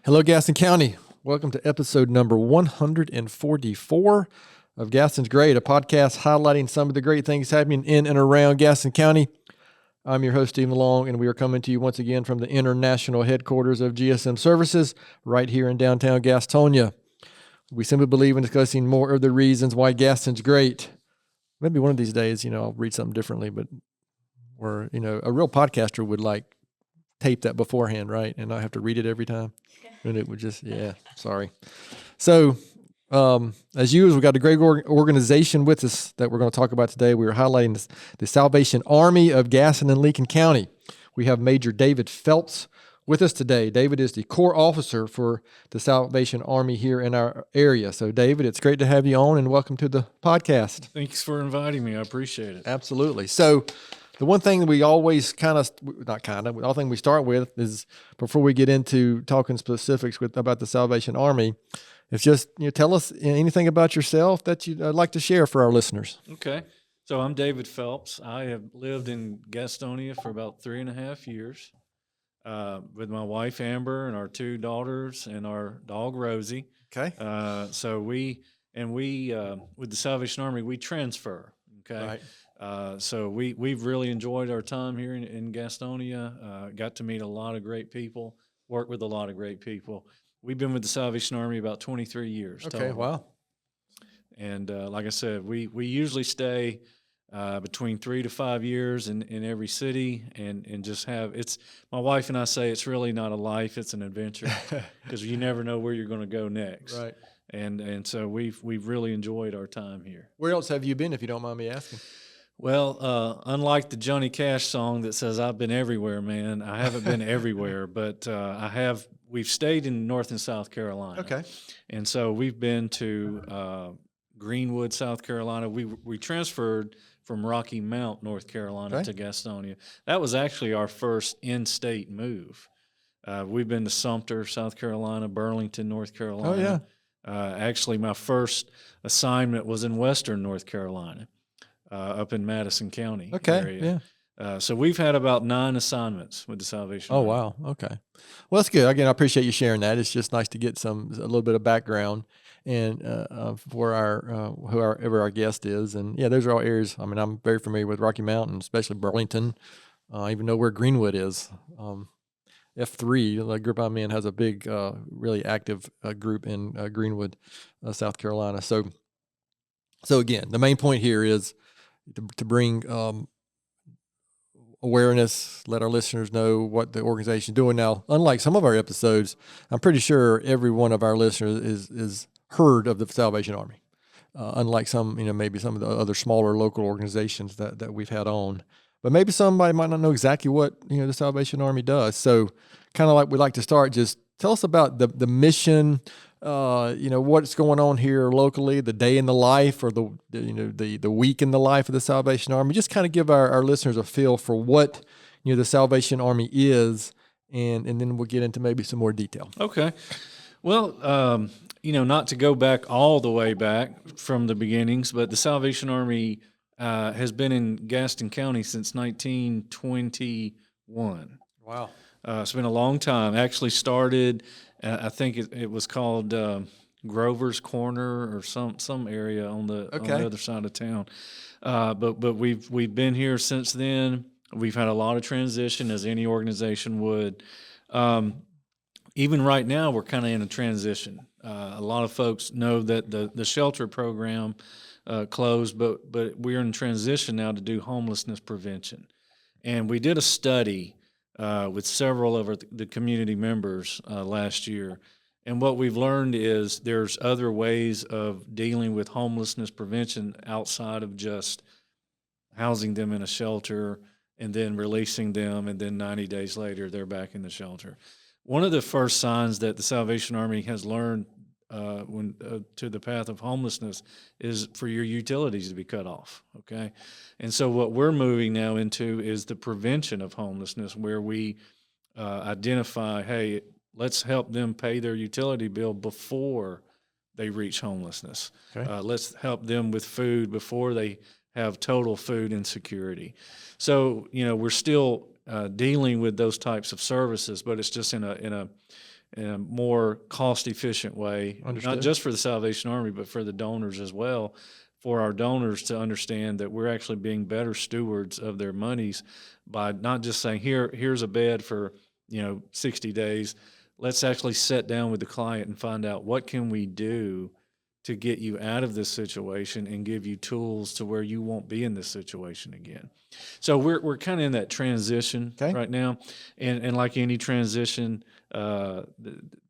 Hello, Gaston County. Welcome to episode number 144 of Gaston's Great, a podcast highlighting some of the great things happening in and around Gaston County. I'm your host, Stephen Long, and we are coming to you once again from the international headquarters of GSM Services right here in downtown Gastonia. We simply believe in discussing more of the reasons why Gaston's great. Maybe one of these days, I'll read something differently, but where, a real podcaster would tape that beforehand, right? And not have to read it every time. And it would just, sorry. So, as usual, we got a great organization with us that we're going to talk about today. We are highlighting the Salvation Army of Gaston and Lincoln County. We have Major David Phelps with us today. David is the Corps Officer for the Salvation Army here in our area. So, David, it's great to have you on, and welcome to the podcast. Thanks for inviting me. I appreciate it. Absolutely. So, the one thing that we always all thing we start with is, before we get into talking specifics about the Salvation Army, it's just, tell us anything about yourself that you'd like to share for our listeners. Okay. So I'm David Phelps. I have lived in Gastonia for about 3.5 years with my wife, Amber, and our 2 daughters and our dog, Rosie. Okay. So we with the Salvation Army, we transfer. Okay. Right. So we've really enjoyed our time here in Gastonia. Got to meet a lot of great people, work with a lot of great people. We've been with the Salvation Army about 23 years. Okay, total. wow. And like I said, we usually stay between 3 to 5 years in every city, and just have my wife and I say it's really not a life, it's an adventure, because you never know where you're going to go next. Right. And so we've really enjoyed our time here. Where else have you been, if you don't mind me asking? Well, unlike the Johnny Cash song that says I've been everywhere, man, I haven't been everywhere, but we've stayed in North and South Carolina. Okay. And so we've been to Greenwood, South Carolina. We transferred from Rocky Mount, North Carolina to Gastonia. That was actually our first in-state move. We've been to Sumter, South Carolina, Burlington, North Carolina. Oh, yeah. Actually, my first assignment was in Western North Carolina. Up in Madison County area. Yeah. So we've had about 9 assignments with the Salvation Army. Oh, wow. Okay. Well, that's good. Again, I appreciate you sharing that. It's just nice to get a little bit of background and for whoever our guest is. And those are all areas. I mean, I'm very familiar with Rocky Mountain, especially Burlington. I even know where Greenwood is. F3, the group I'm in, has a big, really active group in Greenwood, South Carolina. So again, the main point here is to bring awareness, let our listeners know what the organization is doing. Now, unlike some of our episodes, I'm pretty sure every one of our listeners is heard of the Salvation Army. Unlike some, maybe some of the other smaller local organizations that we've had on. But maybe somebody might not know exactly what, the Salvation Army does. So kind of like we'd like to start, just tell us about the mission, what's going on here locally, the day in the life, or the week in the life of the Salvation Army. Just kind of give our listeners a feel for what the Salvation Army is, and then we'll get into maybe some more detail. Okay. Well, not to go back all the way back from the beginnings, but the Salvation Army has been in Gaston County since 1921. Wow. It's been a long time. Actually started, I think it was called Grover's Corner or some area on the other side of town. But we've been here since then. We've had a lot of transition, as any organization would. Even right now, we're kind of in a transition. A lot of folks know that the shelter program closed, but we're in transition now to do homelessness prevention. And we did a study with several of the community members last year. And what we've learned is there's other ways of dealing with homelessness prevention outside of just housing them in a shelter and then releasing them, and then 90 days later they're back in the shelter. One of the first signs that the Salvation Army has learned to the path of homelessness is for your utilities to be cut off, okay? And so what we're moving now into is the prevention of homelessness, where we identify, hey, let's help them pay their utility bill before they reach homelessness. Okay. Let's help them with food before they have total food insecurity. So, we're still dealing with those types of services, but it's just in a in a more cost-efficient way, Understood. not just for the Salvation Army, but for the donors as well, for our donors to understand that we're actually being better stewards of their monies by not just saying, here's a bed for 60 days. Let's actually sit down with the client and find out what can we do to get you out of this situation and give you tools to where you won't be in this situation again. So we're kind of in that transition right now, and like any transition,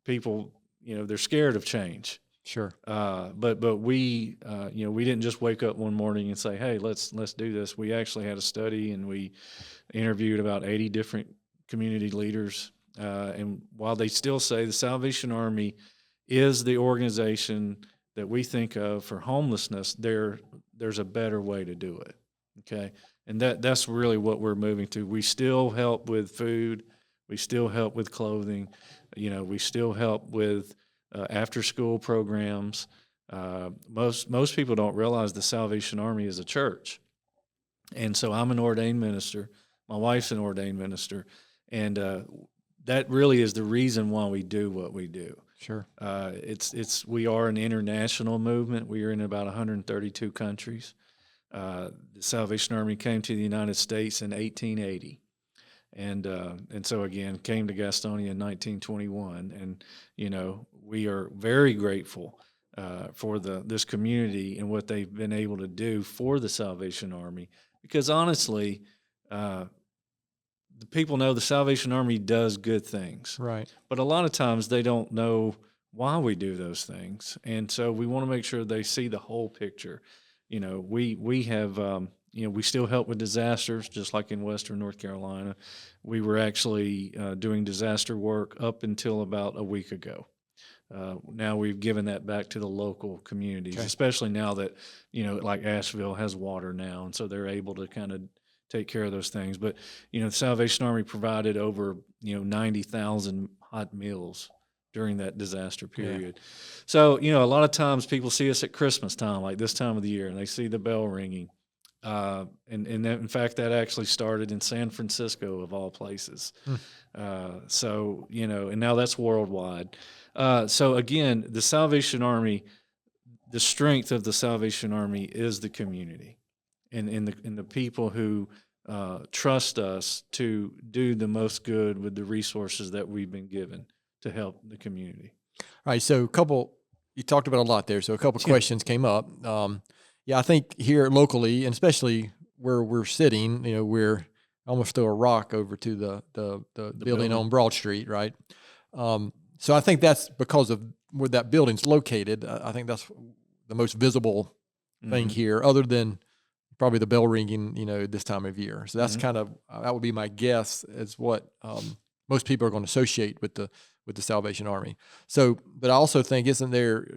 people they're scared of change. Sure. But we we didn't just wake up one morning and say, hey, let's do this. We actually had a study, and we interviewed about 80 different community leaders. And while they still say the Salvation Army is the organization that we think of for homelessness, there's a better way to do it. Okay. And that's really what we're moving to. We still help with food. We still help with clothing. We still help with after school programs. Most people don't realize the Salvation Army is a church. And so I'm an ordained minister. My wife's an ordained minister. And that really is the reason why we do what we do. Sure. We are an international movement. We are in about 132 countries. The Salvation Army came to the United States in 1880. And so again, came to Gastonia in 1921. And, we are very grateful for this community and what they've been able to do for the Salvation Army. Because honestly, the people know the Salvation Army does good things. Right. But a lot of times they don't know why we do those things. And so we want to make sure they see the whole picture. We have, we still help with disasters, just like in Western North Carolina. We were actually doing disaster work up until about a week ago. Now we've given that back to the local communities, especially now that, like Asheville has water now. And so they're able to kind of take care of those things. But, the Salvation Army provided over, 90,000 hot meals during that disaster period. Yeah. So, a lot of times people see us at Christmas time, like this time of the year, and they see the bell ringing. And that, in fact, that actually started in San Francisco, of all places. So, and now that's worldwide. So again, the Salvation Army, the strength of the Salvation Army is the community. And the people who trust us to do the most good with the resources that we've been given to help the community. All right, so you talked about a lot there, so a couple questions came up. I think here locally, and especially where we're sitting, we're almost throw a rock over to the building on Broad Street, right? So I think that's because of where that building's located. I think that's the most visible thing here, other than probably the bell ringing, this time of year. So that's kind of, that would be my guess, as what most people are going to associate with the Salvation Army. So, but I also think, isn't there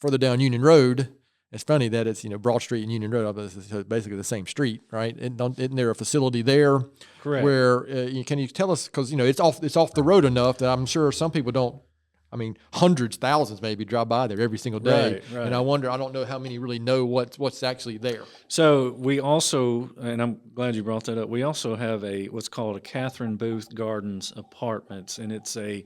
further down Union Road? It's funny that it's Broad Street and Union Road, it's basically the same street, right? Isn't there a facility there? Correct. Where can you tell us, because it's off the road enough that I'm sure some people don't. I mean, hundreds, thousands maybe drive by there every single day. Right. And I don't know how many really know what's actually there. So we also, and I'm glad you brought that up, we also have what's called a Catherine Booth Gardens Apartments, and it's a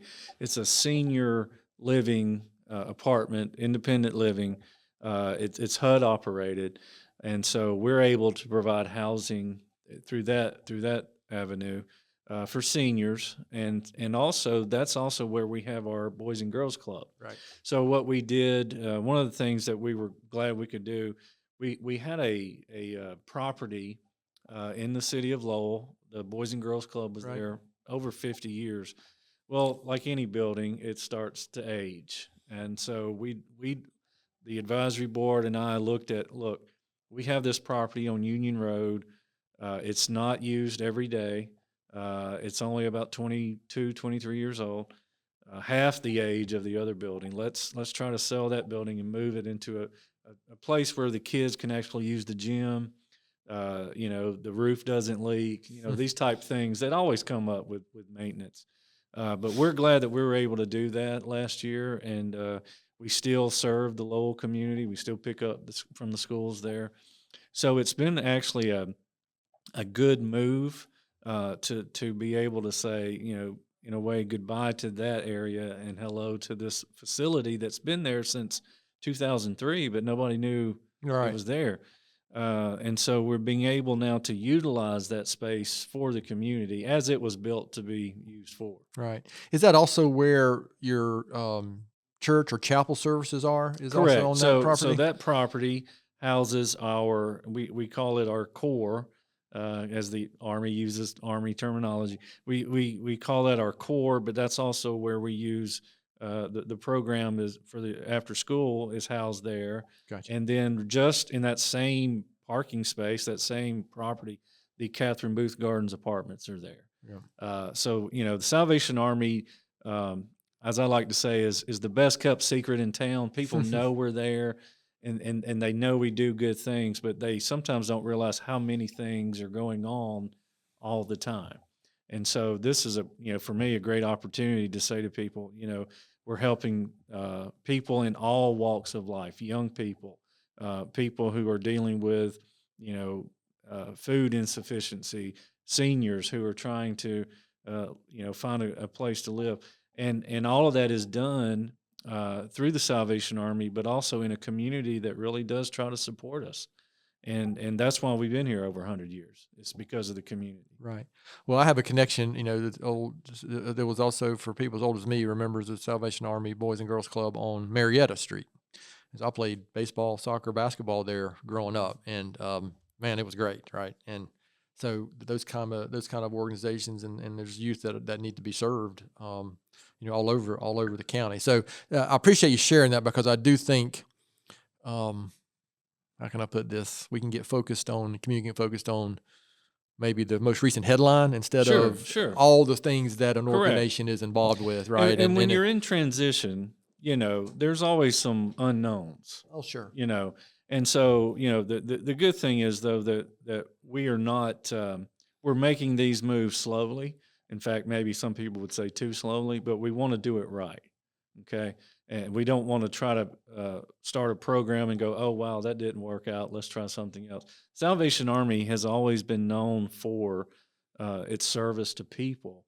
senior living apartment, independent living. It's HUD operated, and so we're able to provide housing through that avenue. For seniors, and also that's also where we have our Boys and Girls Club. Right. So what we did, one of the things that we were glad we could do, we had a property in the city of Lowell. The Boys and Girls Club was there over 50 years. Well, like any building, it starts to age, and so the advisory board and I look, we have this property on Union Road. It's not used every day. It's only about 22, 23 years old, half the age of the other building. Let's try to sell that building and move it into a place where the kids can actually use the gym. The roof doesn't leak, these type things that always come up with maintenance. But we're glad that we were able to do that last year, and we still serve the Lowell community. We still pick up from the schools there. So it's been actually a good move. To be able to say, in a way, goodbye to that area and hello to this facility that's been there since 2003, but nobody knew it Right. was there. And so we're being able now to utilize that space for the community as it was built to be used for. Right. Is that also where your church or chapel services are? Is also Correct. on that So property? that property houses our we call it our core, as the Army uses Army terminology. We call that our core, but that's also where we use the program is for the after school is housed there, Gotcha. and then just in that same parking space, that same property, the Catherine Booth Gardens apartments are there. Yeah. So the Salvation Army. As I like to say, is the best kept secret in town. People know we're there, and they know we do good things, but they sometimes don't realize how many things are going on all the time. And so this is for me, a great opportunity to say to people, we're helping people in all walks of life, young people, people who are dealing with, food insufficiency, seniors who are trying to, find a place to live, and all of that is done through the Salvation Army, but also in a community that really does try to support us, and that's why we've been here over 100 years. It's because of the community. Right. Well, I have a connection. There was also for people as old as me remembers the Salvation Army Boys and Girls Club on Marietta Street. As I played baseball, soccer, basketball there growing up, and man, it was great, right? And so those kind of organizations and there's youth that need to be served, all over the county. So I appreciate you sharing that because I do think, how can I put this? We can get focused on the community, get focused on maybe the most recent headline instead of Sure. all the things that an Correct. organization is involved with, right? And when you're in transition, there's always some unknowns. Oh, sure. And so the good thing is though that we are not we're making these moves slowly. In fact, maybe some people would say too slowly, but we want to do it right. Okay. And we don't want to try to start a program and go, oh, wow, that didn't work out. Let's try something else. Salvation Army has always been known for its service to people.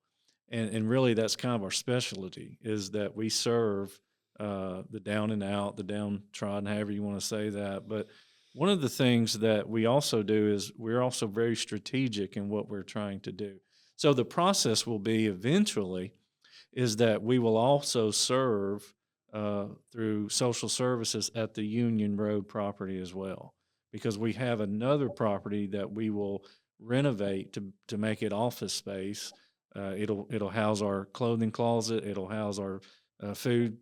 And really, that's kind of our specialty is that we serve the down and out, the downtrodden, however you want to say that. But one of the things that we also do is we're also very strategic in what we're trying to do. So the process will be eventually is that we will also serve through social services at the Union Road property as well, because we have another property that we will renovate to make it office space. It'll house our clothing closet. It'll house our food,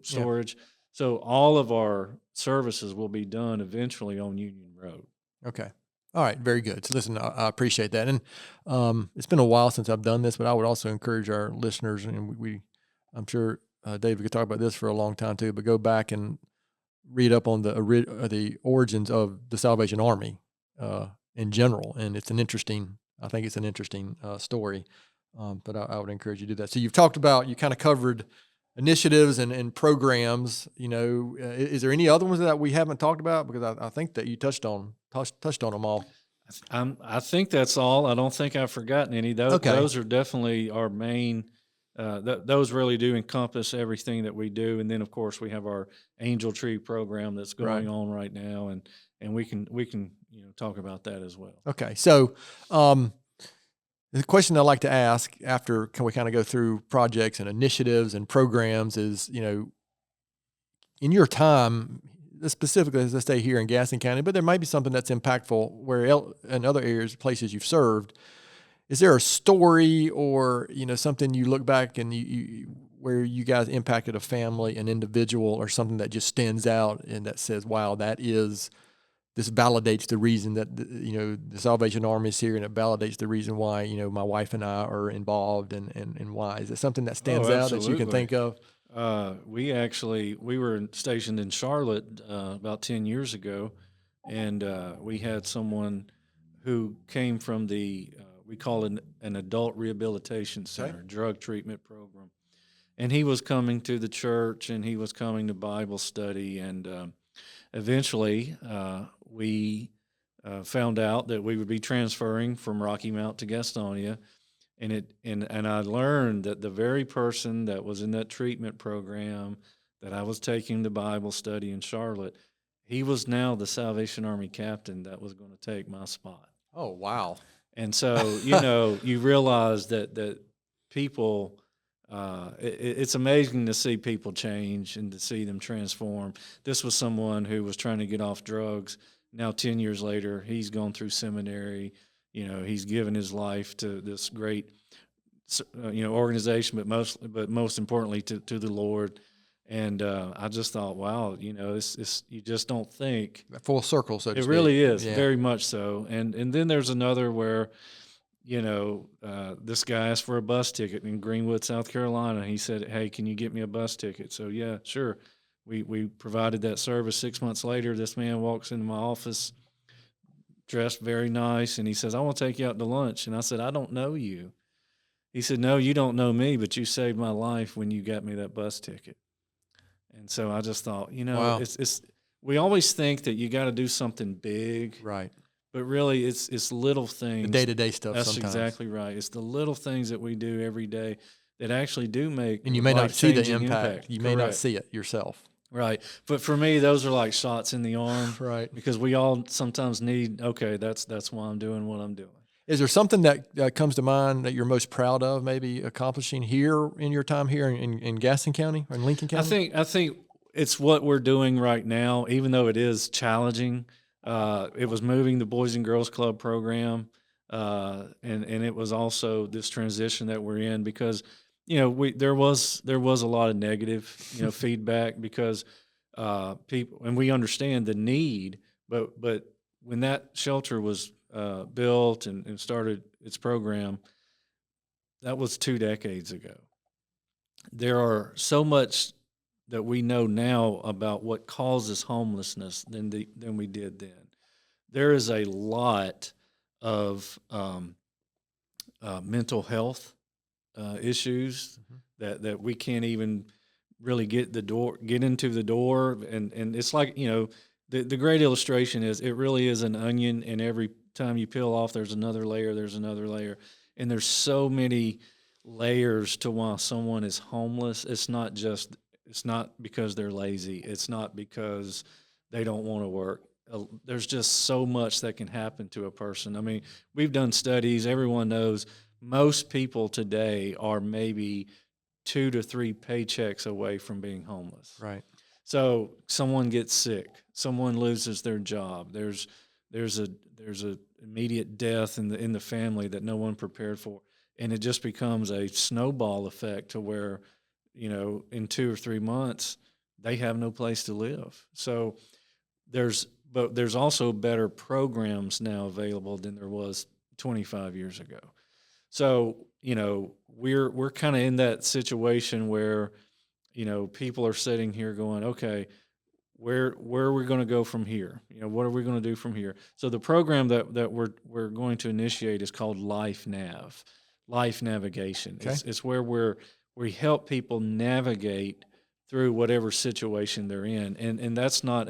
storage. Yeah. So all of our services will be done eventually on Union Road. Okay. All right. Very good. So listen, I appreciate that. And it's been a while since I've done this, but I would also encourage our listeners, and I'm sure David could talk about this for a long time too, but go back and read up on the origins of the Salvation Army in general. And I think it's an interesting story. But I would encourage you to do that. So you kind of covered initiatives and programs. Is there any other ones that we haven't talked about? Because I think that you touched on them all. I think that's all. I don't think I've forgotten any. Those are definitely our main. Those really do encompass everything that we do, and then of course we have our Angel Tree program that's going on right now, and we can talk about that as well. Okay, so the question I like to ask after can we kind of go through projects and initiatives and programs is, in your time, specifically, let's stay here in Gaston County, but there might be something that's impactful where in other areas, places you've served. Is there a story or, something you look back and you where you guys impacted a family, an individual, or something that just stands out and that says, wow, this validates the reason that, the Salvation Army is here, and it validates the reason why, my wife and I are involved and why? Is it something that stands out that you can think of? We were stationed in Charlotte about 10 years ago, and we had someone who came from we call it an adult rehabilitation center, drug treatment program. And he was coming to the church, and he was coming to Bible study, and eventually we found out that we would be transferring from Rocky Mount to Gastonia, And I learned that the very person that was in that treatment program that I was taking the Bible study in Charlotte, he was now the Salvation Army captain that was going to take my spot. Oh, wow. And so, you realize that people, it's amazing to see people change and to see them transform. This was someone who was trying to get off drugs. Now, 10 years later, he's gone through seminary. He's given his life to this great, organization, but most importantly to the Lord. And I just thought, wow, it's you just don't think. Full circle, so to It speak. really is, Yeah. very much so. And then there's another where, this guy asked for a bus ticket in Greenwood, South Carolina. He said, "Hey, can you get me a bus ticket?" So yeah, sure. We provided that service. 6 months later, this man walks into my office, dressed very nice, and he says, "I want to take you out to lunch." And I said, "I don't know you." He said, "No, you don't know me, but you saved my life when you got me that bus ticket." And so I just thought, Wow. it's we always think that you got to do something big, Right. but really it's little things. The day-to-day stuff That's sometimes. exactly right. It's the little things that we do every day that actually do make And you may not see the life-changing impact. You may not Correct. see it yourself. Right. But for me, those are like shots in the arm. Right. Because we all sometimes need, okay, that's why I'm doing what I'm doing. Is there something that comes to mind that you're most proud of maybe accomplishing here in your time here in Gaston County or in Lincoln County? I think it's what we're doing right now, even though it is challenging. It was moving the Boys and Girls Club program, and it was also this transition that we're in because there was a lot of negative feedback because people, and we understand the need, but when that shelter was built and started its program, that was 2 decades ago. There are so much that we know now about what causes homelessness than we did then. There is a lot of mental health issues that we can't even really get into the door, and it's like the great illustration is it really is an onion, and every time you peel off, there's another layer, and there's so many layers to why someone is homeless. It's not because they're lazy. It's not because they don't want to work. There's just so much that can happen to a person. I mean, we've done studies. Everyone knows most people today are maybe 2 to 3 paychecks away from being homeless. Right. So someone gets sick, someone loses their job. There's a immediate death in the family that no one prepared for, and it just becomes a snowball effect to where in 2 or 3 months they have no place to live. So there's also better programs now available than there was 25 years ago. So we're kind of in that situation where people are sitting here going, okay, where are we going to go from here? What are we going to do from here? So the program that we're going to initiate is called Life Navigation. Okay. It's where we help people navigate through whatever situation they're in, and that's not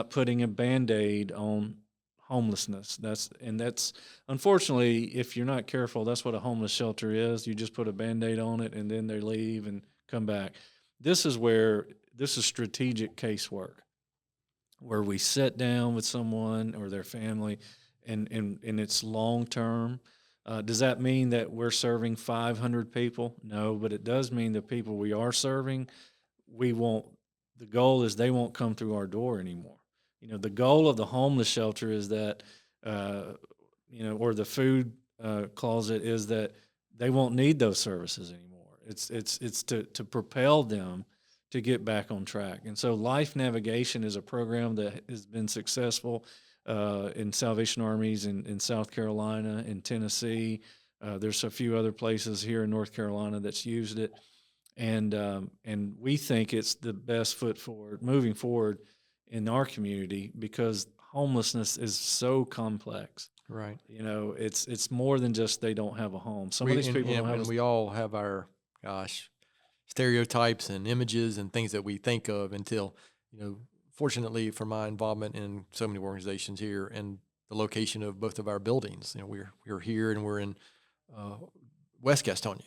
putting a Band-Aid on homelessness. That's unfortunately, if you're not careful, that's what a homeless shelter is. You just put a Band-Aid on it and then they leave and come back. This is strategic casework, where we sit down with someone or their family and it's long term. Does that mean that we're serving 500 people? No, but it does mean the people we are serving, the goal is they won't come through our door anymore. The goal of the homeless shelter is that, or the food closet is that they won't need those services anymore. It's to propel them to get back on track. And so Life Navigation is a program that has been successful in Salvation Armies in South Carolina, in Tennessee. There's a few other places here in North Carolina that's used it. And we think it's the best foot forward, moving forward in our community, because homelessness is so complex. Right. It's more than just they don't have a home. Some of these people don't have. We all have our stereotypes and images and things that we think of until fortunately for my involvement in so many organizations here and the location of both of our buildings, we're here and we're in West Gastonia.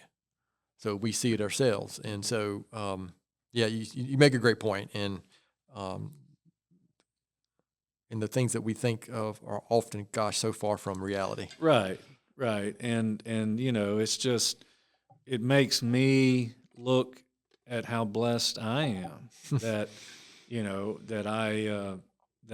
So we see it ourselves. And so, you make a great point. And the things that we think of are often, so far from reality. Right, right. And it's just, it makes me look at how blessed I am that, that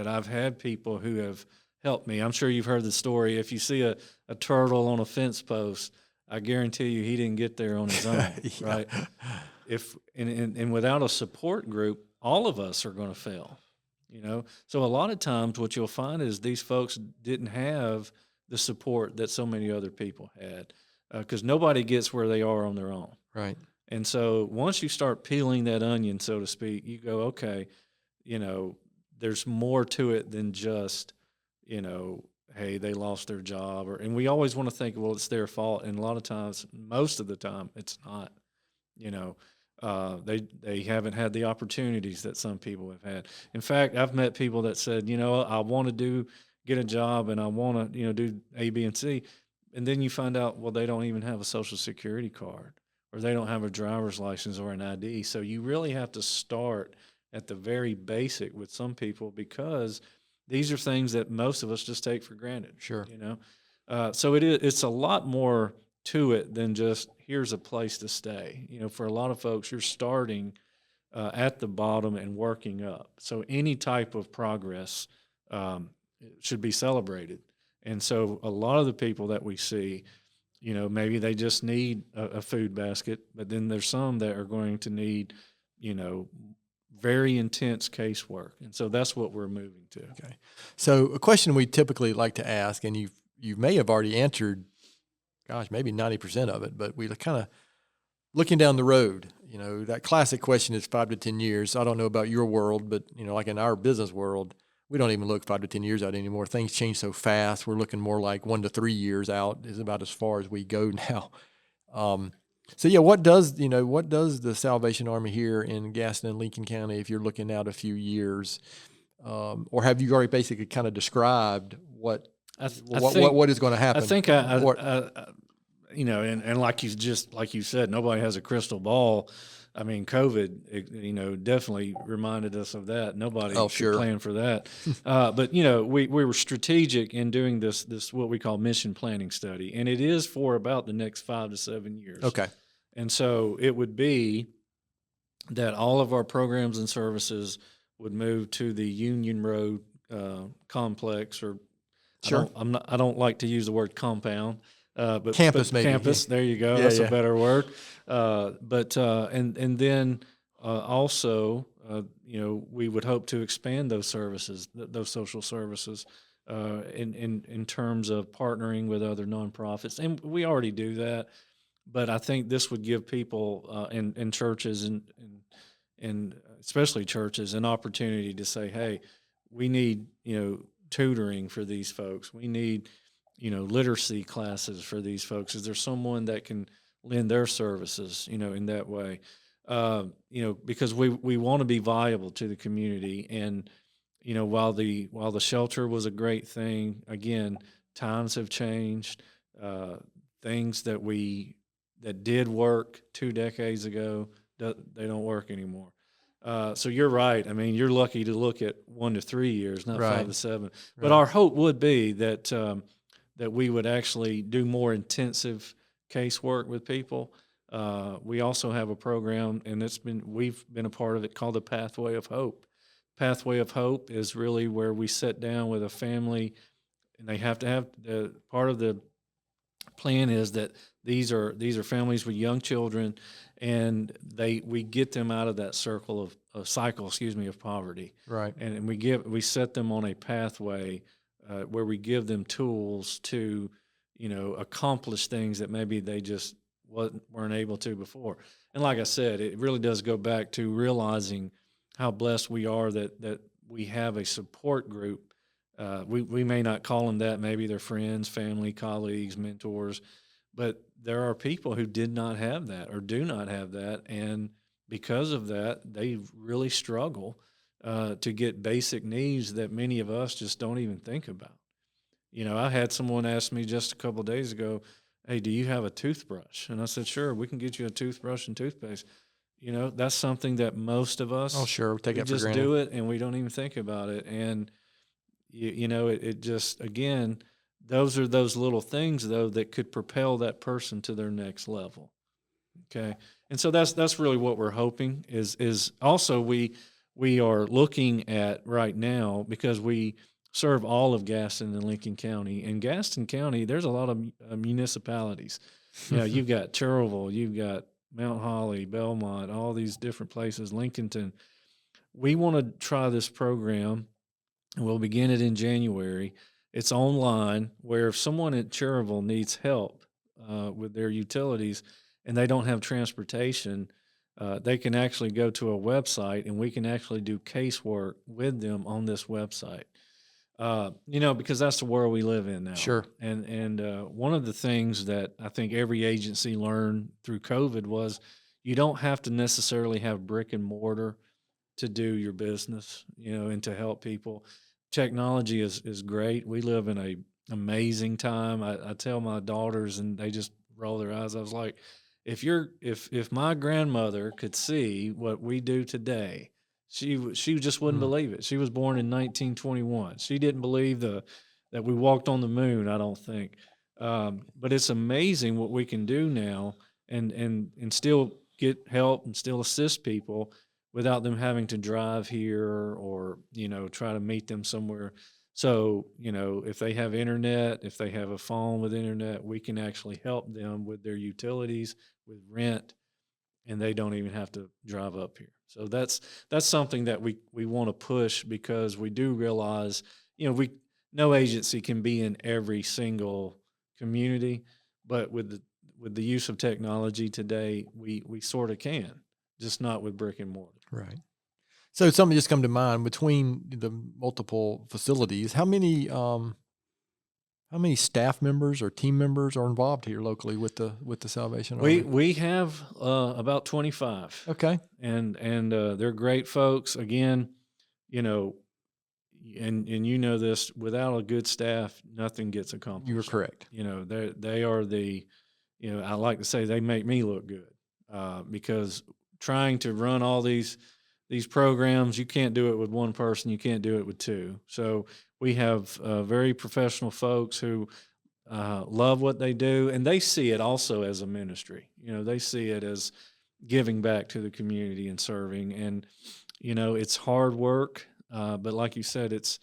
I've had people who have helped me. I'm sure you've heard the story. If you see a turtle on a fence post, I guarantee you he didn't get there on his own, right? And without a support group, all of us are going to fail, So a lot of times what you'll find is these folks didn't have the support that so many other people had, because nobody gets where they are on their own. Right. And so once you start peeling that onion, so to speak, you go, okay, there's more to it than just, hey, they lost their job, and we always want to think, well, it's their fault. And a lot of times, most of the time, it's not. They haven't had the opportunities that some people have had. In fact, I've met people that said, I want to get a job and I want to, do A, B, and C. And then you find out, well, they don't even have a Social Security card, or they don't have a driver's license or an ID. So you really have to start at the very basic with some people, because these are things that most of us just take for granted. Sure. So it's a lot more to it than just here's a place to stay. For a lot of folks, you're starting at the bottom and working up. So any type of progress should be celebrated. And so a lot of the people that we see, maybe they just need a food basket, but then there's some that are going to need, very intense casework. And so that's what we're moving to. Okay. So a question we typically like to ask, and you may have already answered, maybe 90% of it, but we kind of looking down the road, that classic question is 5 to 10 years. I don't know about your world, but, like in our business world, we don't even look 5 to 10 years out anymore. Things change so fast. We're looking more like 1 to 3 years out is about as far as we go now. What does the Salvation Army here in Gaston and Lincoln County, if you're looking out a few years, or have you already basically kind of described what is going to happen? I think and like you said, nobody has a crystal ball. I mean, COVID, definitely reminded us of that. Nobody could plan for that. But we were strategic in doing this what we call mission planning study, and it is for about the next 5 to 7 years. Okay. And so it would be that all of our programs and services would move to the Union Road complex, or sure. I don't like to use the word compound. But campus, maybe. Campus, there you go. That's a better word. And then also, we would hope to expand those services, those social services, in terms of partnering with other nonprofits, and we already do that. But I think this would give people and churches and especially churches an opportunity to say, hey, we need tutoring for these folks. We need literacy classes for these folks. Is there someone that can lend their services, in that way? Because we want to be viable to the community. And, while the shelter was a great thing, again, times have changed. Things that did work 2 decades ago, they don't work anymore. So you're right. I mean, you're lucky to look at 1 to 3 years, not right. 5 to 7. But right. Our hope would be that we would actually do more intensive casework with people. We also have a program, and we've been a part of it, called the Pathway of Hope. Pathway of Hope is really where we sit down with a family, and they have to have part of the plan is that these are families with young children, and we get them out of that cycle of poverty. Right. And we set them on a pathway where we give them tools to, accomplish things that maybe they just weren't able to before. And like I said, it really does go back to realizing how blessed we are that we have a support group. We may not call them that. Maybe they're friends, family, colleagues, mentors, but there are people who did not have that or do not have that. And because of that, they really struggle to get basic needs that many of us just don't even think about. I had someone ask me just a couple of days ago, hey, do you have a toothbrush? And I said, sure, we can get you a toothbrush and toothpaste. That's something that most of Oh, us, sure. Take we it for just granted. do it and we don't even think about it. And, it just, again, those are those little things, though, that could propel that person to their next level. Okay. And so that's really what we're hoping is also we are looking at right now because we serve all of Gaston and Lincoln County. And Gaston County, there's a lot of municipalities. You've got Cherville, you've got Mount Holly, Belmont, all these different places, Lincolnton. We want to try this program. We'll begin it in January. It's online where if someone at Cherville needs help with their utilities and they don't have transportation, they can actually go to a website and we can actually do casework with them on this website. Because that's the world we live in now. Sure. And one of the things that I think every agency learned through COVID was you don't have to necessarily have brick and mortar to do your business, and to help people. Technology is great. We live in a amazing time. I tell my daughters and they just roll their eyes. I was like, if my grandmother could see what we do today, she just wouldn't believe it. She was born in 1921. She didn't believe that we walked on the moon, I don't think. But it's amazing what we can do now and still get help and still assist people without them having to drive here or try to meet them somewhere. So if they have internet, if they have a phone with internet, we can actually help them with their utilities, with rent, and they don't even have to drive up here. So that's something that we want to push because we do realize we no agency can be in every single community, but with the use of technology today, we sort of can, just not with brick and mortar. Right. So something just come to mind between the multiple facilities. How many staff members or team members are involved here locally with the Salvation Army? We have about 25. Okay. And they're great folks. Again, and this, without a good staff, nothing gets accomplished. You were correct. They are the, I like to say they make me look good because trying to run all these programs, you can't do it with one person, you can't do it with two. So we have very professional folks who love what they do, and they see it also as a ministry. They see it as giving back to the community and serving. And it's hard work, but like you said, it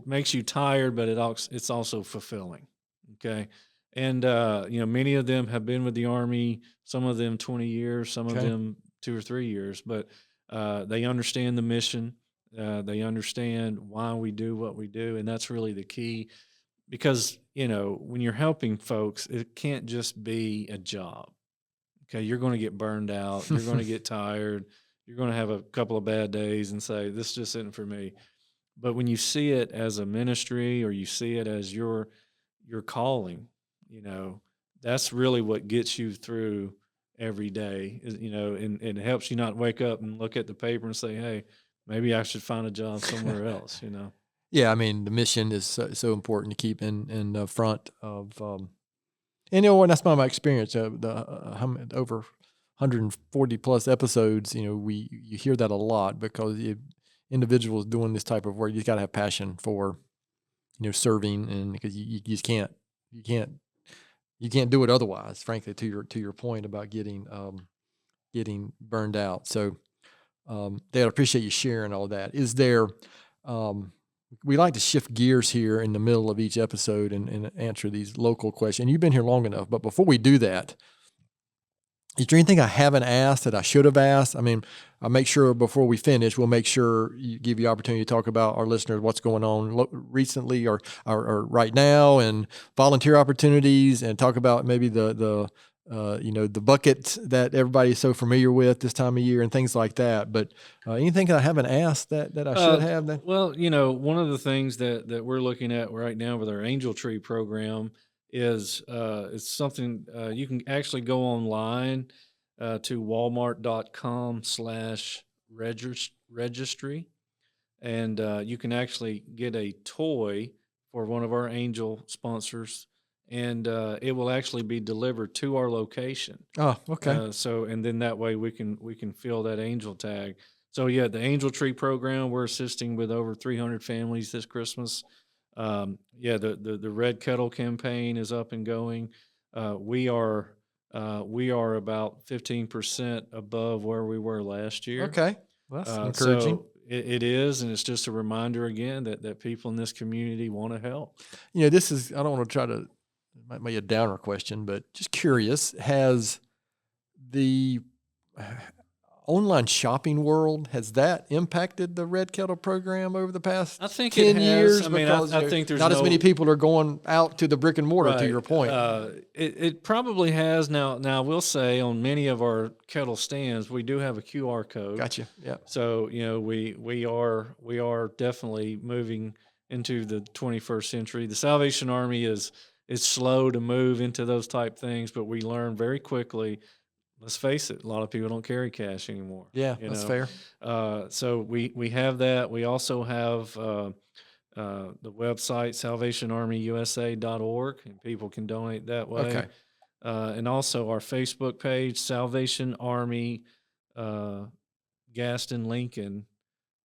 makes you tired, but it's also fulfilling. Okay. And many of them have been with the Army, some of them 20 years, some of them 2 or 3 years, but they understand the mission. They understand why we do what we do, and that's really the key. Because when you're helping folks, it can't just be a job. Okay, you're going to get burned out. You're going to get tired. You're going to have a couple of bad days and say, "This just isn't for me." But when you see it as a ministry, or you see it as your calling, that's really what gets you through every day. And it helps you not wake up and look at the paper and say, "Hey, maybe I should find a job somewhere else." Yeah, I mean, the mission is so important to keep in the front of, and that's my experience. Over 140 plus episodes, you hear that a lot because individuals doing this type of work, you got to have passion for, serving, and because you just can't do it otherwise. Frankly, to your point about getting burned out. So, Dad, I appreciate you sharing all that. Is there, we like to shift gears here in the middle of each episode and answer these local questions. You've been here long enough, but before we do that, is there anything I haven't asked that I should have asked? I mean, I'll make sure before we finish, we'll make sure you give you opportunity to talk about our listeners, what's going on recently or right now, and volunteer opportunities, and talk about maybe the bucket that everybody's so familiar with this time of year and things like that. But anything that I haven't asked that I should have? Well, one of the things that we're looking at right now with our Angel Tree program is it's something you can actually go online to walmart.com/registry, and you can actually get a toy for one of our angel sponsors, and it will actually be delivered to our location. Oh, okay. And then that way we can fill that angel tag. So yeah, the Angel Tree program, we're assisting with over 300 families this Christmas. The Red Kettle campaign is up and going. We are about 15% above where we were last year. Okay. Well, that's encouraging. So it is, and it's just a reminder again that people in this community want to help. This is, I don't want to try to, it might be a downer question, but just curious, has the online shopping world, has that impacted the Red Kettle program over the past I think 10 it has. years? I mean, I think there's not as many people are going out to the brick and mortar, to your point. It probably has. Now I will say on many of our kettle stands, we do have a QR code. Gotcha. Yeah. So, we are definitely moving into the 21st century. The Salvation Army is slow to move into those type things, but we learn very quickly. Let's face it, a lot of people don't carry cash anymore. Yeah, that's fair. So we have that. We also have the website salvationarmyusa.org, and people can donate that way. Okay. And also our Facebook page, Salvation Army Gaston Lincoln.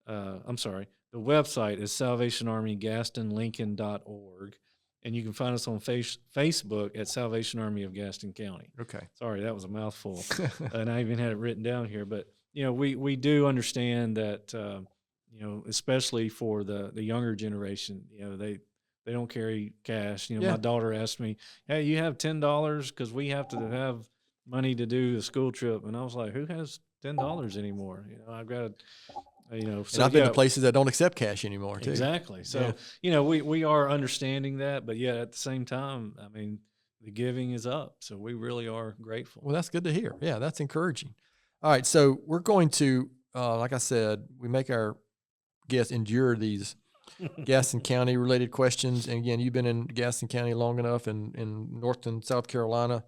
I'm sorry, the website is salvationarmygastonlincoln.org. And you can find us on Facebook at Salvation Army of Gaston County. Okay. Sorry, that was a mouthful. And I even had it written down here. But, we do understand that, especially for the younger generation, they don't carry cash. My daughter asked me, hey, you have $10 because we have to have money to do the school trip. And I was like, who has $10 anymore? I've got to... and I've been to places that don't accept cash anymore, too. Exactly. So, we are understanding that, but yet at the same time, I mean, the giving is up. So we really are grateful. Well, that's good to hear. Yeah, that's encouraging. All right. So we're going to, like I said, we make our guests endure these Gaston County related questions. And again, you've been in Gaston County long enough and in North and South Carolina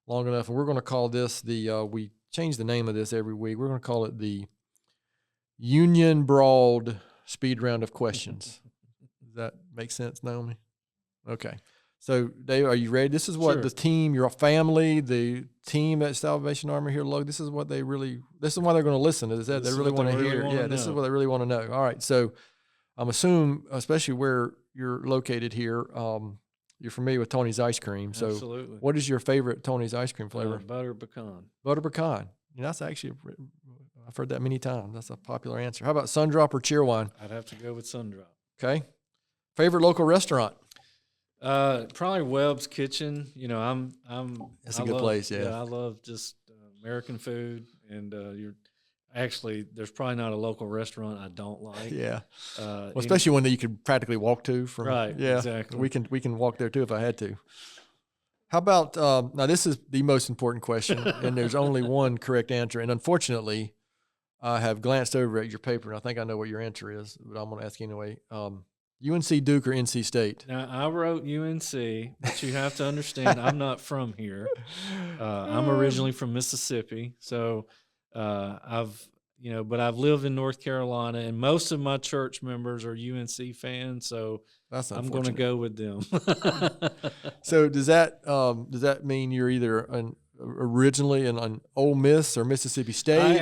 long enough. And we're going to call this we change the name of this every week. We're going to call it the Union Broad Speed Round of Questions. Does that make sense, Naomi? Okay. So, Dave, are you ready? This is what the team, your family, the team at Salvation Army here, look, this is why they're going to listen to this. They really want to hear. Yeah, this is what they really want to know. All right. So, I'm assuming, especially where you're located here, you're familiar with Tony's ice cream. So, absolutely. What is your favorite Tony's ice cream flavor? Butter pecan. Butter pecan. That's actually, I've heard that many times. That's a popular answer. How about Sundrop or Cheerwine? I'd have to go with Sundrop. Okay. Favorite local restaurant? Probably Webb's Kitchen. That's a good place. Yeah. I love just American food, and there's probably not a local restaurant I don't like. Yeah. Especially one that you could practically walk to from. Right. Yeah. Exactly. We can walk there too if I had to. How about now? This is the most important question, and there's only one correct answer. And unfortunately, I have glanced over at your paper, and I think I know what your answer is, but I'm going to ask you anyway. UNC Duke or NC State? Now, I wrote UNC, but you have to understand I'm not from here. I'm originally from Mississippi, so but I've lived in North Carolina, and most of my church members are UNC fans, so I'm going to go with them. So does that mean you're either originally an Ole Miss or Mississippi State?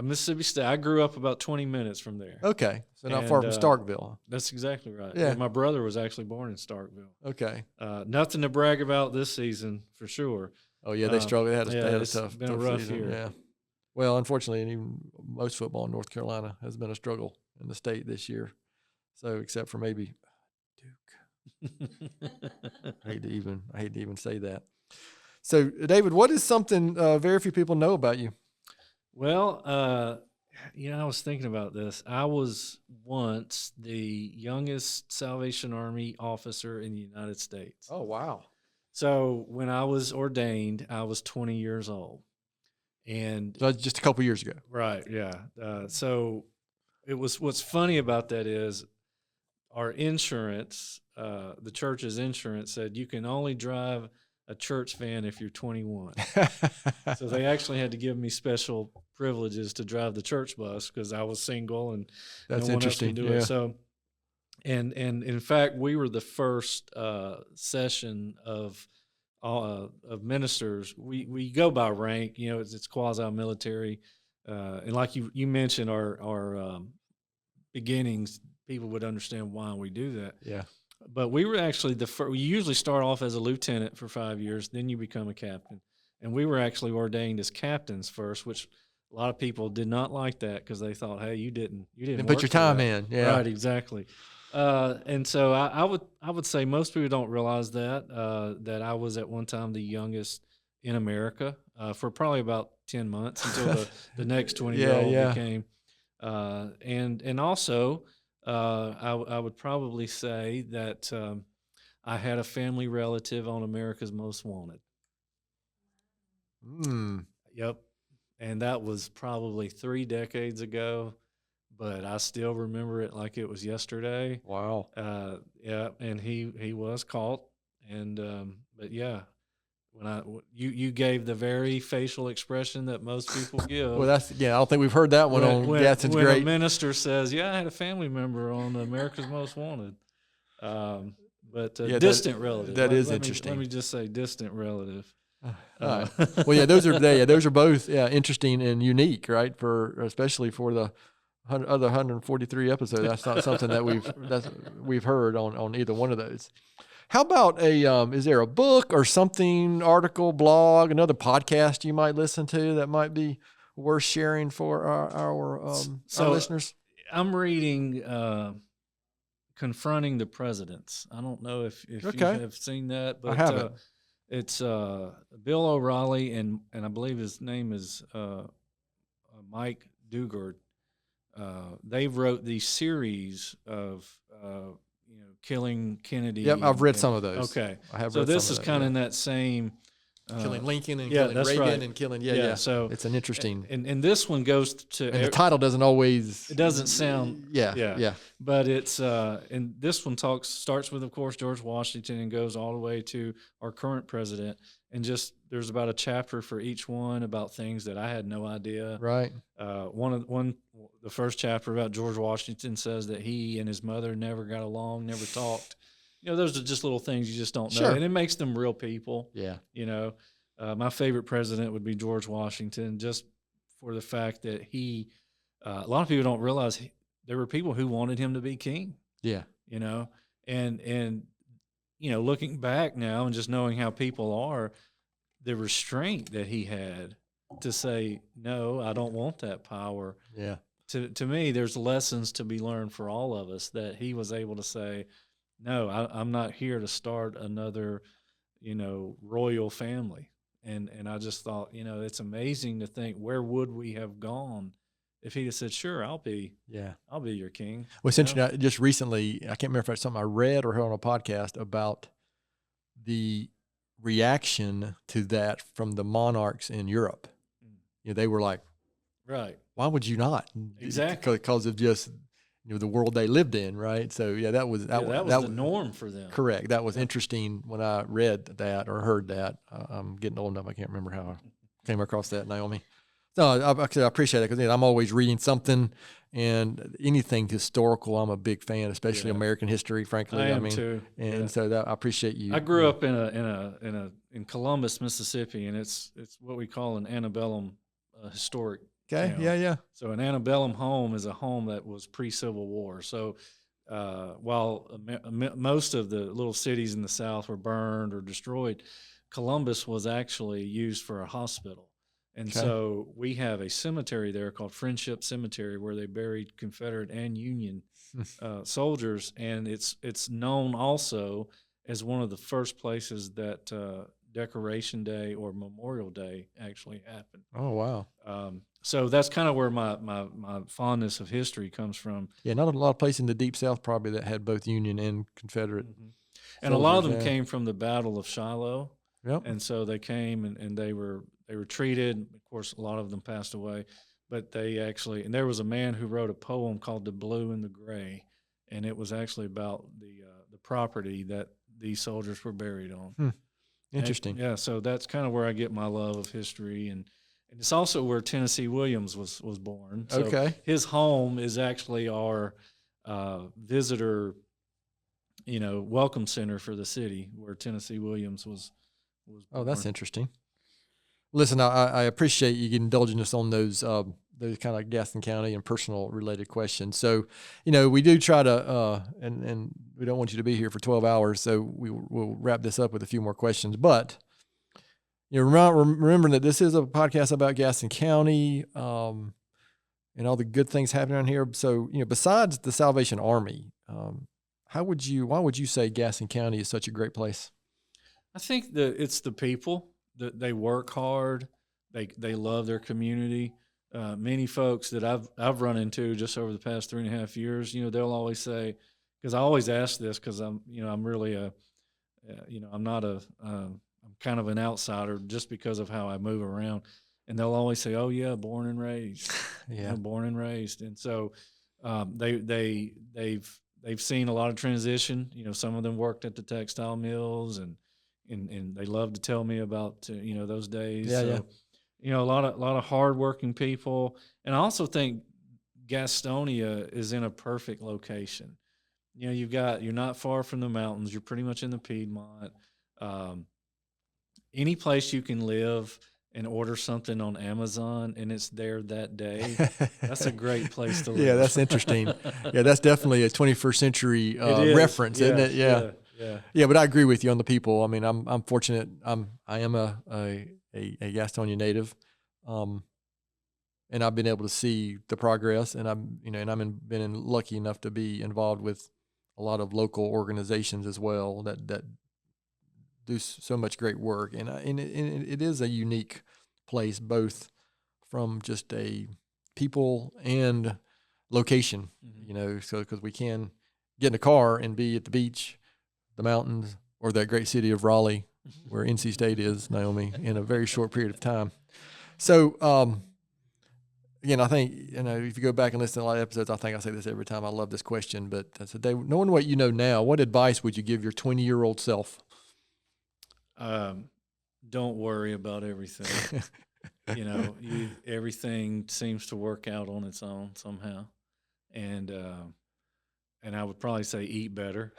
Mississippi State. I grew up about 20 minutes from there. Okay, so not far from Starkville. That's exactly right. Yeah. My brother was actually born in Starkville. Okay. Nothing to brag about this season for sure. Oh yeah, they struggled. They had a it's tough. Been a rough season. year. Yeah. Well, unfortunately, and even most football in North Carolina has been a struggle in the state this year. So, except for maybe Duke. I hate to even say that. So, David, what is something very few people know about you? Well, I was thinking about this. I was once the youngest Salvation Army officer in the United States. Oh, wow. So, when I was ordained, I was 20 years old. And so just a couple years ago. Right, yeah. So what's funny about that is our insurance, the church's insurance said you can only drive a church van if you're 21. So they actually had to give me special privileges to drive the church bus because I was single and that's no one else interesting. could do it. So And in fact, we were the first session of ministers. We go by rank, you know, it's quasi military, and like you mentioned, our beginnings, people would understand why we do that. Yeah. But we were actually the first. You usually start off as a lieutenant for 5 years, then you become a captain. And we were actually ordained as captains first, which a lot of people did not like that because they thought, "Hey, you didn't put your time in." Yeah, right, exactly. And so I would say most people don't realize that I was at one time the youngest in America for probably about 10 months until the next 20-year-old became. And also. I would probably say that I had a family relative on America's Most Wanted. Yep. And that was probably 3 decades ago, but I still remember it like it was yesterday. Wow. Yeah, and he was caught, and but yeah, when you gave the very facial expression that most people give. Well, I don't think we've heard that one on Gadsden's Great. Great. A minister says, "Yeah, I had a family member on America's Most Wanted," but distant relative. That is interesting. Let me just say, distant relative. Well, yeah, those are both interesting and unique, right? Especially for the other 143 episodes. That's not something that we've heard on either one of those. How about is there a book or something, article, blog, another podcast you might listen to that might be worth sharing for our listeners? I'm reading Confronting the Presidents. I don't know if you have seen that, but I haven't. It's Bill O'Reilly and I believe his name is Mike Dugard. They wrote these series of killing Kennedy. Yep, I've read some of those. Okay, I have. So read this some is of kind of that, in that same. Killing Lincoln and killing Reagan right. and killing So it's an interesting. And this one goes to. And the title doesn't always. It doesn't sound. Yeah. But it's and this one starts with, of course, George Washington and goes all the way to our current president, and just there's about a chapter for each one about things that I had no idea. Right. The first chapter about George Washington says that he and his mother never got along, never talked. You know, those are just little things you just don't know, and it makes them real people. Yeah. You know, my favorite president would be George Washington, just for the fact that he. A lot of people don't realize there were people who wanted him to be king. Yeah. You know, and you know, looking back now and just knowing how people are, the restraint that he had to say, no, I don't want that power. Yeah. To me, there's lessons to be learned for all of us that he was able to say, no, I'm not here to start another, royal family. And I just thought, it's amazing to think, where would we have gone if he'd have said, sure, I'll be your king. Well, it's interesting. Just recently, I can't remember if it's something I read or heard on a podcast about the reaction to that from the monarchs in Europe. They were like, right, why would you not? Exactly. Because of just the world they lived in, right? So that was the norm for them. Correct. That was interesting when I read that or heard that. I'm getting old enough. I can't remember how I came across that, Naomi. No, I appreciate it because I'm always reading something, and anything historical. I'm a big fan, especially American history. Frankly, I mean, too. And so I appreciate you. I grew up in Columbus, Mississippi, and it's what we call an antebellum historic. Okay. Town. Yeah. So an antebellum home is a home that was pre-Civil War. So while most of the little cities in the South were burned or destroyed, Columbus was actually used for a hospital. And so we have a cemetery there called Friendship Cemetery where they buried Confederate and Union soldiers. And it's known also as one of the first places that Decoration Day or Memorial Day actually happened. Oh, wow. So that's kind of where my fondness of history comes from. Yeah, not a lot of places in the Deep South probably that had both Union and Confederate. Mm-hmm. And a lot of them came from the Battle of Shiloh. Yep. And so they came and they were treated. Of course, a lot of them passed away. But they actually – and there was a man who wrote a poem called The Blue and the Gray, and it was actually about the property that these soldiers were buried on. Interesting. And, so that's kind of where I get my love of history. And it's also where Tennessee Williams was born. So his home is actually our visitor welcome center for the city where Tennessee Williams was Oh, that's born. interesting. Listen, I appreciate you indulging us on those kind of Gaston County and personal related questions. So, we do try to, and we don't want you to be here for 12 hours. So we'll wrap this up with a few more questions, but remembering that this is a podcast about Gaston County, and all the good things happening around here. So, besides the Salvation Army, why would you say Gaston County is such a great place? I think that it's the people that they work hard. They love their community. Many folks that I've run into just over the past 3.5 years, they'll always say, because I always ask this because I'm really I'm kind of an outsider just because of how I move around. And they'll always say, "Oh yeah, born and raised." Yeah, born and raised. And so they've seen a lot of transition. Some of them worked at the textile mills, and they love to tell me about those days. Yeah, a lot of hardworking people. And I also think Gastonia is in a perfect location. You're not far from the mountains. You're pretty much in the Piedmont. Any place you can live and order something on Amazon and it's there that day, that's a great place to live. Yeah, that's interesting. Yeah, that's definitely a 21st century reference, isn't it? Yeah. But I agree with you on the people. I mean, I'm fortunate. I am a Gastonia native, and I've been able to see the progress, and been lucky enough to be involved with a lot of local organizations as well that do so much great work, and it is a unique place, both from just a people and location. So because we can get in a car and be at the beach, the mountains, or that great city of Raleigh, where NC State is, Naomi, in a very short period of time. So again, I think if you go back and listen to a lot of episodes, I think I say this every time. I love this question, but Dave, knowing what you know now, what advice would you give your 20-year-old self? Don't worry about everything. Everything seems to work out on its own somehow. And I would probably say eat better.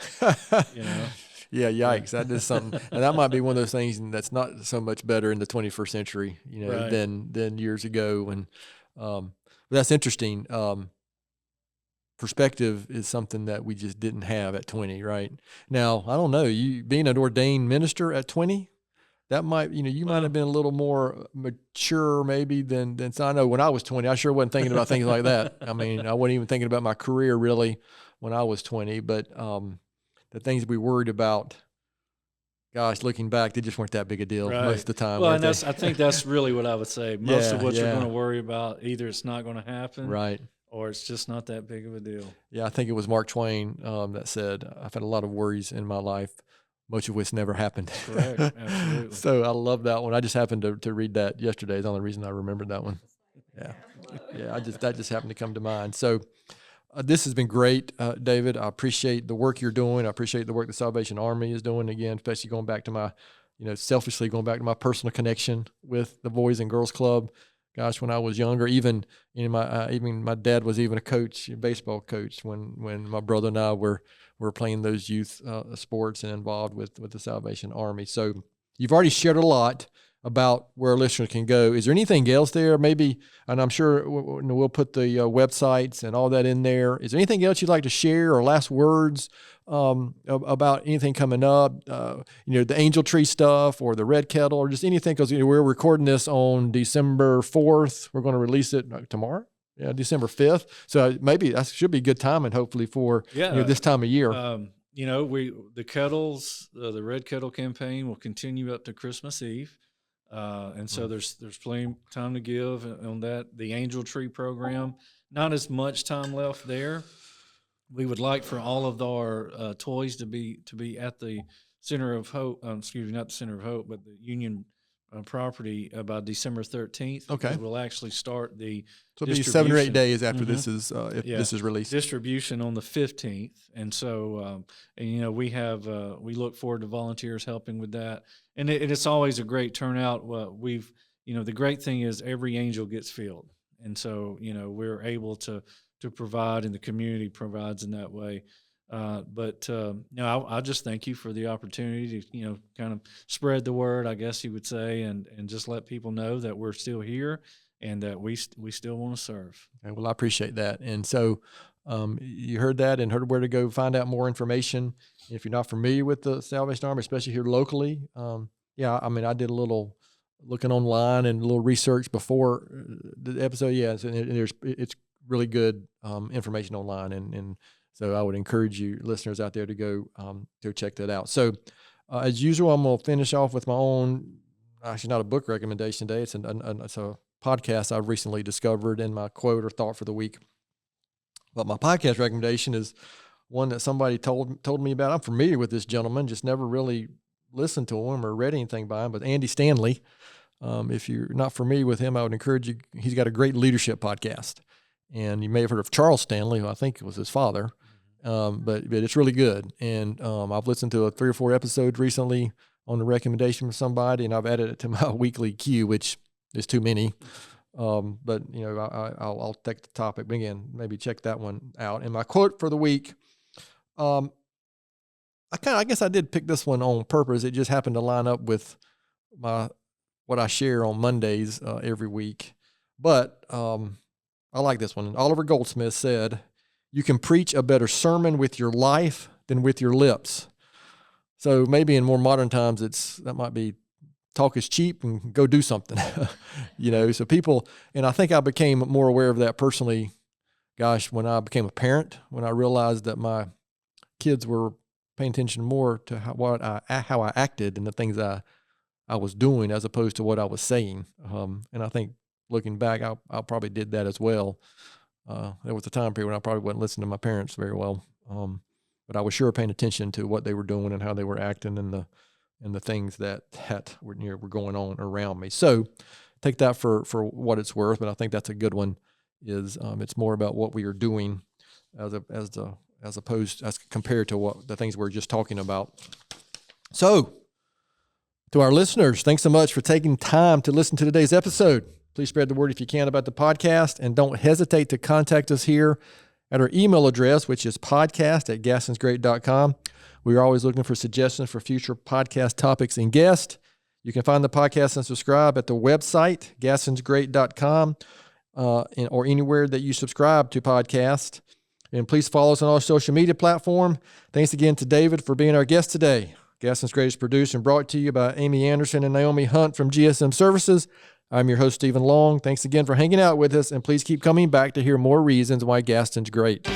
Yeah, yikes. That is something. And that might be one of those things that's not so much better in the 21st century, right. than years ago. And but that's interesting. Perspective is something that we just didn't have at 20, right? Now, I don't know, you being an ordained minister at 20, that might, you might have been a little more mature maybe than so I know when I was 20, I sure wasn't thinking about things like that. I mean, I wasn't even thinking about my career really when I was 20, but the things we worried about, gosh, looking back, they just weren't that big a deal most of the time. Well, and I think that's really what I would say. Most of what you're going to worry about, either it's not going to happen, right, or it's just not that big of a deal. Yeah, I think it was Mark Twain that said, "I've had a lot of worries in my life, much of which never happened." Correct, absolutely. So I love that one. I just happened to read that yesterday. It's the only reason I remembered that one. Yeah. That just happened to come to mind. So this has been great, David. I appreciate the work you're doing. I appreciate the work the Salvation Army is doing. Again, especially going back to my, selfishly going back to my personal connection with the Boys and Girls Club. Gosh, when I was younger, even my dad was even a baseball coach when my brother and I were playing those youth sports and involved with the Salvation Army. So you've already shared a lot about where a listener can go. Is there anything else there? Maybe, and I'm sure we'll put the websites and all that in there. Is there anything else you'd like to share or last words about anything coming up? The Angel Tree stuff or the Red Kettle or just anything, because we're recording this on December 4th. We're going to release it tomorrow. Yeah, December 5th. So maybe that should be good timing, hopefully, for this time of year. The kettles, the Red Kettle campaign will continue up to Christmas Eve. And so there's plenty of time to give on that. The Angel Tree program, not as much time left there. We would like for all of our toys to be at the Center of Hope. Excuse me, not the Center of Hope, but the Union property by December 13th. Okay, we'll actually start the. So it'll be 7 or 8 days after this is this is released. Distribution on the 15th, and so we look forward to volunteers helping with that, and it's always a great turnout. The great thing is every angel gets filled, and so we're able to provide, and the community provides in that way. No, I just thank you for the opportunity to, kind of spread the word, I guess you would say, and just let people know that we're still here and that we still want to serve. Okay, well, I appreciate that. And so you heard that and heard where to go find out more information. If you're not familiar with the Salvation Army, especially here locally, I did a little looking online and a little research before the episode. Yes, and it's really good information online, and so I would encourage you listeners out there to go check that out. So as usual, I'm gonna finish off with my own. Actually, not a book recommendation today. It's a podcast I've recently discovered, and my quote or thought for the week. But my podcast recommendation is one that somebody told me about. I'm familiar with this gentleman, just never really listened to him or read anything by him. But Andy Stanley, if you're not familiar with him, I would encourage you. He's got a great leadership podcast, and you may have heard of Charles Stanley, who I think was his father. But it's really good, and I've listened to 3 or 4 episodes recently on the recommendation from somebody, and I've added it to my weekly queue, which is too many. But I'll take the topic. But again, maybe check that one out. And my quote for the week, I guess I did pick this one on purpose. It just happened to line up with what I share on Mondays every week. But I like this one. Oliver Goldsmith said, "You can preach a better sermon with your life than with your lips." So maybe in more modern times, that might be talk is cheap and go do something, so people, and I think I became more aware of that personally, when I became a parent, when I realized that my kids were paying attention more to how I acted and the things I was doing as opposed to what I was saying. And I think looking back, I probably did that as well. There was a time period when I probably wasn't listening to my parents very well. But I was sure paying attention to what they were doing and how they were acting and the things that were going on around me. So take that for what it's worth. But I think that's a good one. It's more about what we are doing as compared to what the things we're just talking about. So to our listeners, thanks so much for taking time to listen to today's episode. Please spread the word if you can about the podcast, and don't hesitate to contact us here at our email address, which is podcast@gastonsgreat.com. We are always looking for suggestions for future podcast topics and guests. You can find the podcast and subscribe at the website, gastonsgreat.com, or anywhere that you subscribe to podcasts. And please follow us on our social media platform. Thanks again to David for being our guest today. Gaston's Great is produced and brought to you by Amy Anderson and Naomi Hunt from GSM Services. I'm your host, Stephen Long. Thanks again for hanging out with us, and please keep coming back to hear more reasons why Gaston's great.